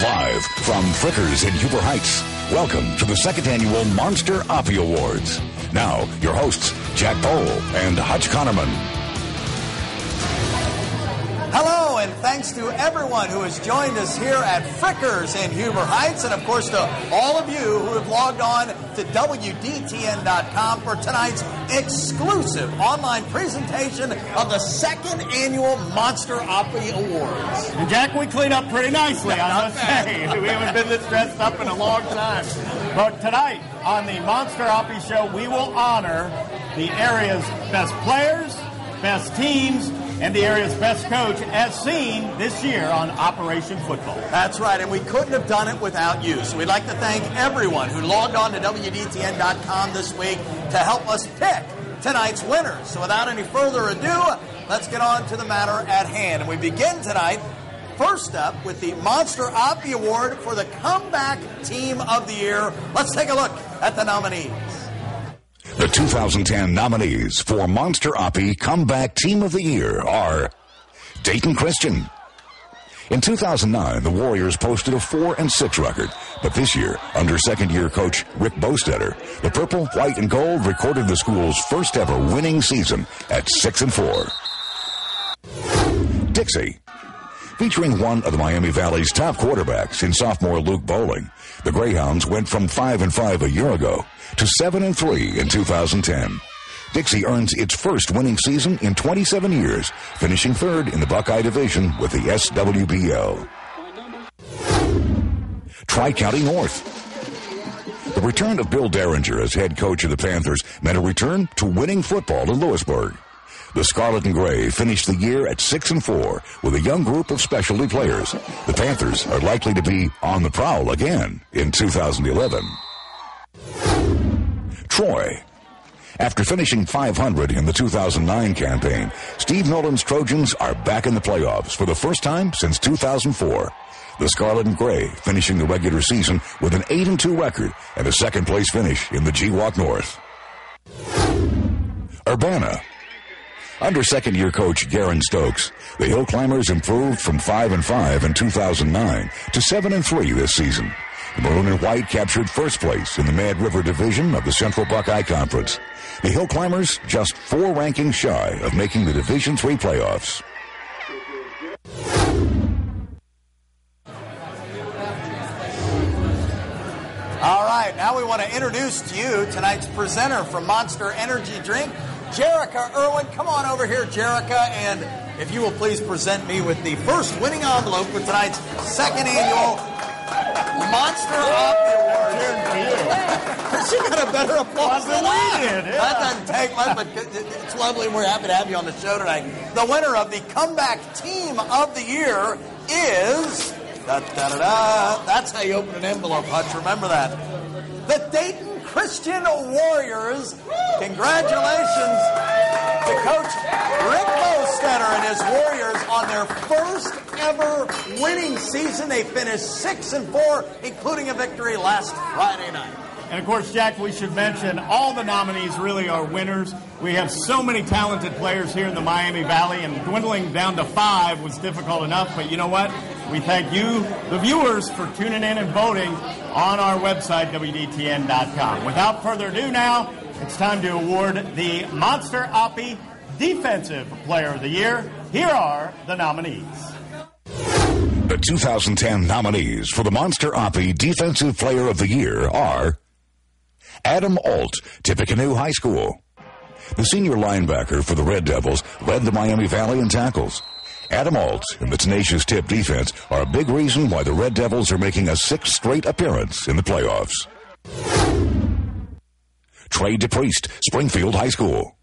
Live from Frickers in Huber Heights, welcome to the second annual Monster Oppy Awards. Now, your hosts, Jack Pohl and Hutch Connerman. Hello, and thanks to everyone who has joined us here at Frickers in Huber Heights, and of course to all of you who have logged on to WDTN.com for tonight's exclusive online presentation of the second annual Monster Oppy Awards. And Jack, we cleaned up pretty nicely, I must say. We haven't been this dressed up in a long time. But tonight, on the Monster Oppy Show, we will honor the area's best players, best teams, and the area's best coach, as seen this year on Operation Football. That's right, and we couldn't have done it without you. So we'd like to thank everyone who logged on to WDTN.com this week to help us pick tonight's winners. So without any further ado, let's get on to the matter at hand. And we begin tonight, first up, with the Monster Oppy Award for the Comeback Team of the Year. Let's take a look at the nominees. The 2010 nominees for Monster Oppy Comeback Team of the Year are Dayton Christian. In 2009, the Warriors posted a 4-6 record, but this year, under second-year coach Rick Bostetter, the Purple, White, and Gold recorded the school's first-ever winning season at 6-4. Dixie. Featuring one of the Miami Valley's top quarterbacks in sophomore Luke Bowling, the Greyhounds went from 5-5 a year ago to 7-3 in 2010. Dixie earns its first winning season in 27 years, finishing third in the Buckeye Division with the SWBL. Tri-County North. The return of Bill Derringer as head coach of the Panthers meant a return to winning football in Lewisburg. The Scarlet and Gray finished the year at 6-4 with a young group of specialty players. The Panthers are likely to be on the prowl again in 2011. Troy. After finishing 500 in the 2009 campaign, Steve Nolan's Trojans are back in the playoffs for the first time since 2004. The Scarlet and Gray finishing the regular season with an 8-2 record and a second-place finish in the GWAC North. Urbana. Under second-year coach Garen Stokes, the Hill Climbers improved from 5-5 in 2009 to 7-3 this season. The Maroon and White captured first place in the Mad River Division of the Central Buckeye Conference. The Hill Climbers just 4 rankings shy of making the Division III playoffs. All right, now we want to introduce to you tonight's presenter from Monster Energy Drink, Jerica Irwin. Come on over here, Jerica, and if you will please present me with the first winning envelope for tonight's second annual Monster Oppy Award. She got a better applause than I did. Yeah. That doesn't take much, but it's lovely, and we're happy to have you on the show tonight. The winner of the Comeback Team of the Year is... That's how you open an envelope, Hutch. Remember that. The Dayton Christian Warriors. Congratulations to Coach Rick Bostetter and his Warriors on their first ever winning season. They finished 6-4, including a victory last Friday night. And, of course, Jack, we should mention all the nominees really are winners. We have so many talented players here in the Miami Valley, and dwindling down to 5 was difficult enough. But you know what? We thank you, the viewers, for tuning in and voting on our website, WDTN.com. Without further ado now, it's time to award the Monster Oppy Defensive Player of the Year. Here are the nominees. The 2010 nominees for the Monster Oppy Defensive Player of the Year are Adam Alt, Tippecanoe High School. The senior linebacker for the Red Devils led the Miami Valley in tackles. Adam Alt and the tenacious Tip defense are a big reason why the Red Devils are making a 6th straight appearance in the playoffs. Trey DePriest, Springfield High School.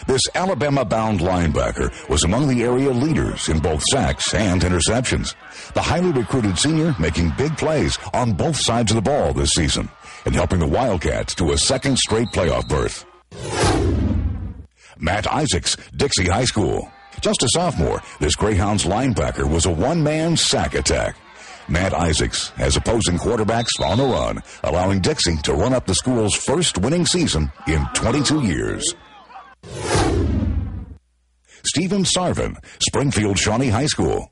This Alabama-bound linebacker was among the area leaders in both sacks and interceptions. The highly recruited senior making big plays on both sides of the ball this season and helping the Wildcats to a 2nd straight playoff berth. Matt Isaacs, Dixie High School. Just a sophomore, this Greyhounds linebacker was a one-man sack attack. Matt Isaacs has opposing quarterbacks on the run, allowing Dixie to run up the school's first winning season in 22 years. Stephen Sarvin, Springfield Shawnee High School.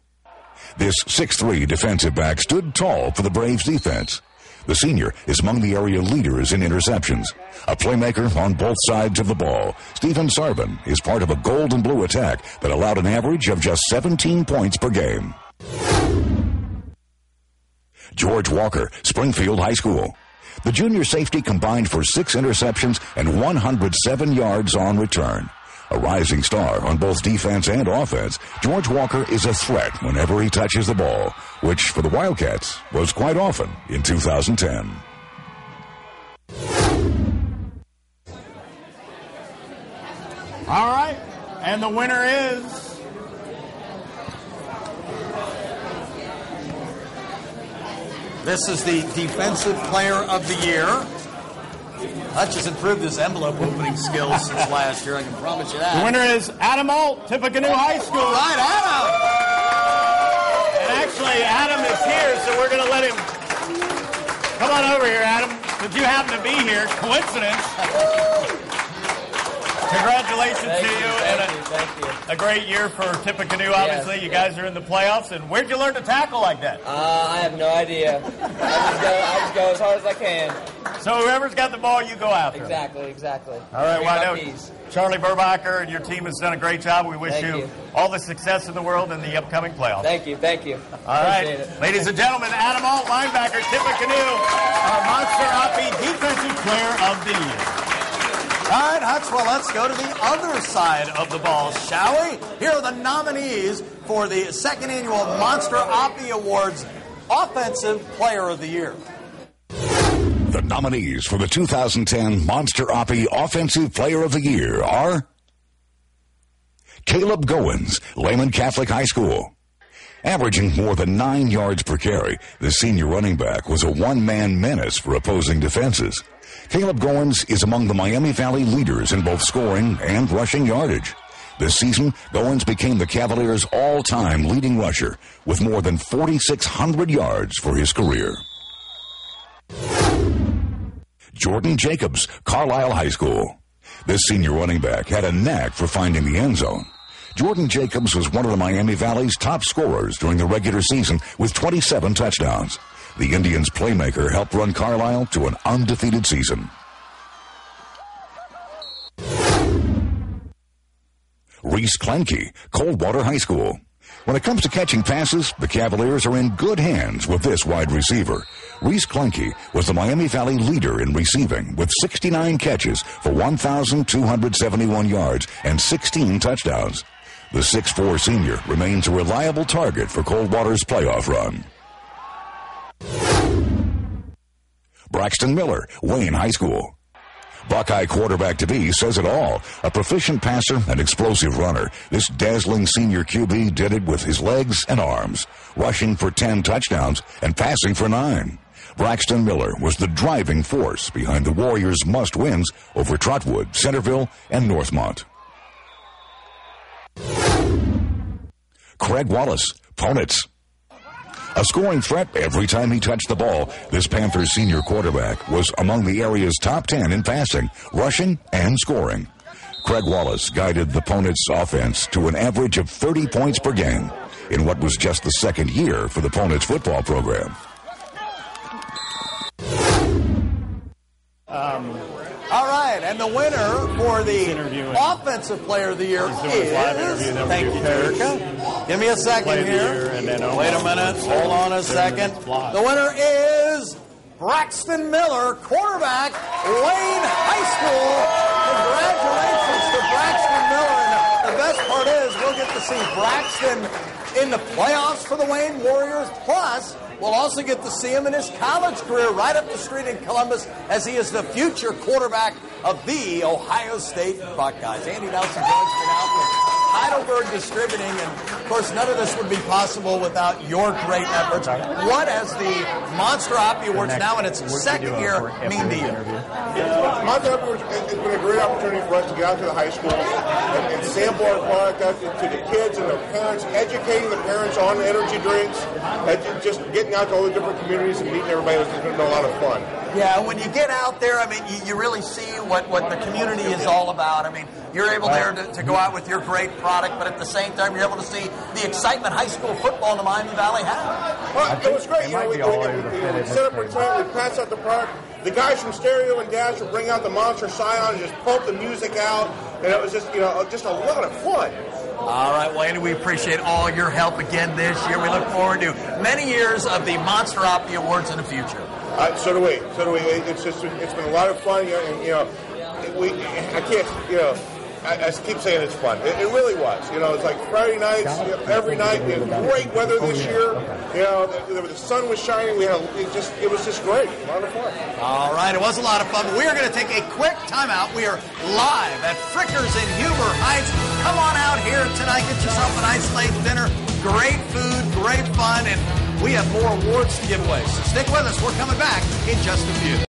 This 6'3" defensive back stood tall for the Braves defense. The senior is among the area leaders in interceptions. A playmaker on both sides of the ball, Stephen Sarvin is part of a gold and blue attack that allowed an average of just 17 points per game. George Walker, Springfield High School. The junior safety combined for 6 interceptions and 107 yards on return. A rising star on both defense and offense, George Walker is a threat whenever he touches the ball, which for the Wildcats was quite often in 2010. All right, and the winner is This is the Defensive Player of the Year. Hutch has improved his envelope opening skills since last year, I can promise you that. The winner is Adam Alt, Tippecanoe High School. All right, Adam! And actually, Adam is here, so we're going to let him come on over here, Adam, since you happen to be here. Coincidence. Congratulations to you. Thank you. A great year for Tippecanoe, obviously. Yes. You guys are in the playoffs. And where'd you learn to tackle like that? I have no idea. I just go as hard as I can. So whoever's got the ball, you go after. Exactly. All right, well, I know Peace. Charlie Burbacher and your team has done a great job. We wish Thank you you. all the success in the world in the upcoming playoffs. Thank you. All right, Appreciate it. ladies and gentlemen, Adam Alt, linebacker, Tippecanoe, our Monster Oppy Defensive Player of the Year. All right, Hutch, well, let's go to the other side of the ball, shall we? Here are the nominees for the second annual Monster Oppy Awards Offensive Player of the Year. The nominees for the 2010 Monster Oppy Offensive Player of the Year are Caleb Goins, Lehman Catholic High School. Averaging more than 9 yards per carry, the senior running back was a one-man menace for opposing defenses. Caleb Goins is among the Miami Valley leaders in both scoring and rushing yardage. This season, Goins became the Cavaliers' all-time leading rusher with more than 4,600 yards for his career. Jordan Jacobs, Carlisle High School. This senior running back had a knack for finding the end zone. Jordan Jacobs was one of the Miami Valley's top scorers during the regular season with 27 touchdowns. The Indians' playmaker helped run Carlisle to an undefeated season. Reese Klenke, Coldwater High School. When it comes to catching passes, the Cavaliers are in good hands with this wide receiver. Reese Klenke was the Miami Valley leader in receiving with 69 catches for 1,271 yards and 16 touchdowns. The 6'4" senior remains a reliable target for Coldwater's playoff run. Braxton Miller, Wayne High School. Buckeye quarterback-to-be says it all. A proficient passer and explosive runner, this dazzling senior QB did it with his legs and arms, rushing for 10 touchdowns and passing for 9. Braxton Miller was the driving force behind the Warriors' must-wins over Trotwood, Centerville, and Northmont. Craig Wallace, Ponitz. A scoring threat every time he touched the ball, this Panthers senior quarterback was among the area's top 10 in passing, rushing, and scoring. Craig Wallace guided the Ponitz offense to an average of 30 points per game in what was just the second year for the Ponitz football program. All right, and the winner for the Offensive Player of the Year is... Thank you, Jerica. Give me a second here. Wait a minute. Hold on a second. The winner is Braxton Miller, quarterback, Wayne High School. Congratulations to Braxton Miller. And the best part is we'll get to see Braxton in the playoffs for the Wayne Warriors. Plus, we'll also get to see him in his college career right up the street in Columbus as he is the future quarterback of the Ohio State Buckeyes. Andy Nelson joins me now from Heidelberg Distributing, and of course none of this would be possible without your great efforts. What has the Monster Oppy Awards now in its second year mean to you? Monster Oppy Awards has been a great opportunity for us to get out to the high schools and sample our product out to the kids and their parents, educating the parents on energy drinks, just getting out to all the different communities and meeting everybody. It's been a lot of fun. Yeah, when you get out there, I mean, you really see what the community is all about. I mean, you're able there to go out with your great product, but at the same time, you're able to see the excitement high school football in the Miami Valley had. Well, it was great. We set up our tent, we passed out the product. The guys from Stereo and Dash would bring out the Monster Scion and just pump the music out, and it was just, just a lot of fun. All right, well, Andy, we appreciate all your help again this year. We look forward to many years of the Monster Oppy Awards in the future. So do we. It's been a lot of fun, and I keep saying it's fun. It really was. It's like Friday nights, every night. Great weather this year. The sun was shining. It was just great. A lot of fun. All right, it was a lot of fun. We are going to take a quick timeout. We are live at Frickers in Huber Heights. Come on out here tonight. Get yourself a nice late dinner. Great food, great fun, and we have more awards to give away. So stick with us. We're coming back in just a few.